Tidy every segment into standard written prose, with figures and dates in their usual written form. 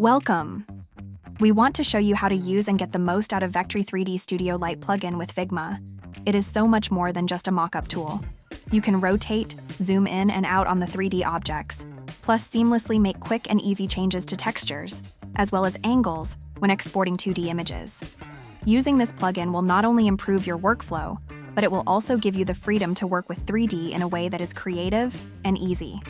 Welcome! We want to show you how to use and get the most out of Vectary 3D Studio Lite plugin with Figma. It is so much more than just a mockup tool. You can rotate, zoom in and out on the 3D objects, plus seamlessly make quick and easy changes to textures, as well as angles when exporting 2D images. Using this plugin will not only improve your workflow, but it will also give you the freedom to work with 3D in a way that is creative and easy.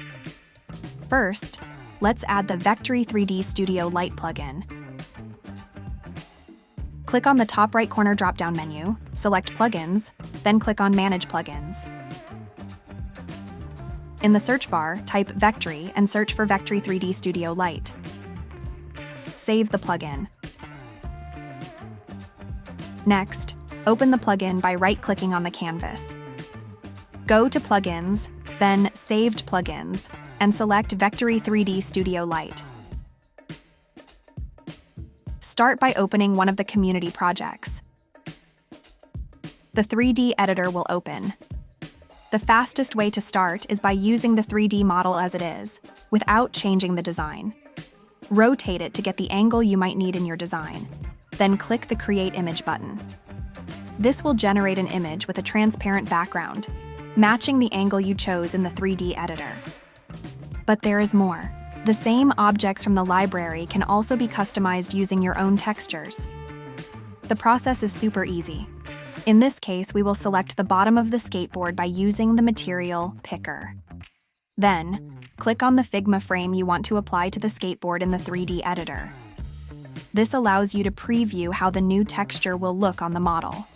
First, let's add the Vectary 3D Studio Lite plugin. Click on the top right corner drop-down menu, select Plugins, then click on Manage Plugins. In the search bar, type Vectary and search for Vectary 3D Studio Lite. Save the plugin. Next, open the plugin by right-clicking on the canvas. Go to Plugins, then Saved Plugins, and select Vectary 3D Studio Lite. Start by opening one of the community projects. The 3D editor will open. The fastest way to start is by using the 3D model as it is, without changing the design. Rotate it to get the angle you might need in your design. Then click the Create Image button. This will generate an image with a transparent background, matching the angle you chose in the 3D editor. But there is more. The same objects from the library can also be customized using your own textures. The process is super easy. In this case, we will select the bottom of the skateboard by using the material Picker. Then, click on the Figma frame you want to apply to the skateboard in the 3D editor. This allows you to preview how the new texture will look on the model.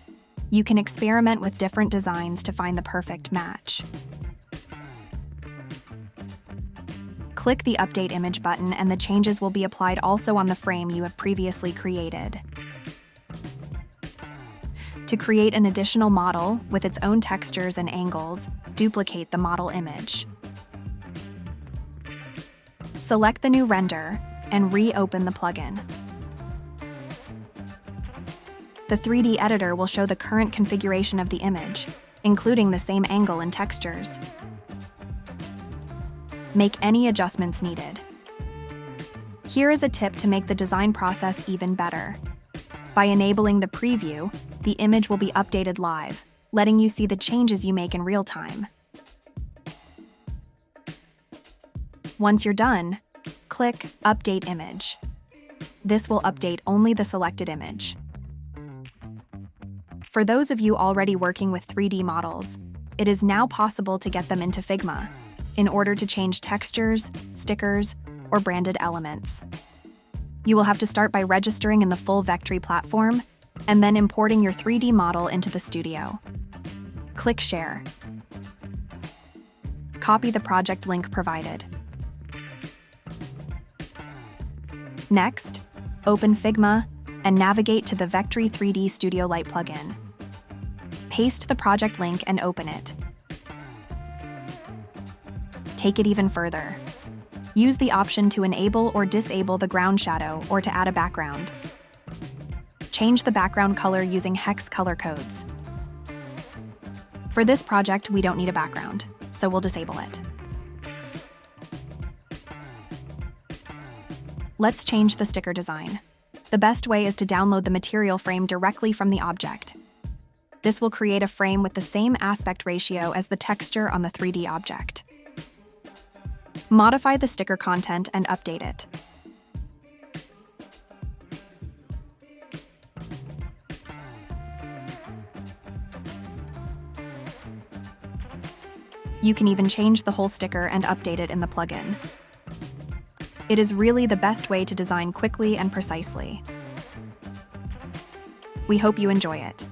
You can experiment with different designs to find the perfect match. Click the Update Image button and the changes will be applied also on the frame you have previously created. To create an additional model with its own textures and angles, duplicate the model image. Select the new render and reopen the plugin. The 3D editor will show the current configuration of the image, including the same angle and textures. Make any adjustments needed. Here is a tip to make the design process even better. By enabling the preview, the image will be updated live, letting you see the changes you make in real time. Once you're done, click Update Image. This will update only the selected image. For those of you already working with 3D models, it is now possible to get them into Figma in order to change textures, stickers, or branded elements. You will have to start by registering in the full Vectary platform and then importing your 3D model into the studio. Click Share. Copy the project link provided. Next, open Figma and navigate to the Vectary 3D Studio Lite plugin. Paste the project link and open it. Take it even further. Use the option to enable or disable the ground shadow or to add a background. Change the background color using hex color codes. For this project, we don't need a background, so we'll disable it. Let's change the sticker design. The best way is to download the material frame directly from the object. This will create a frame with the same aspect ratio as the texture on the 3D object. Modify the sticker content and update it. You can even change the whole sticker and update it in the plugin. It is really the best way to design quickly and precisely. We hope you enjoy it.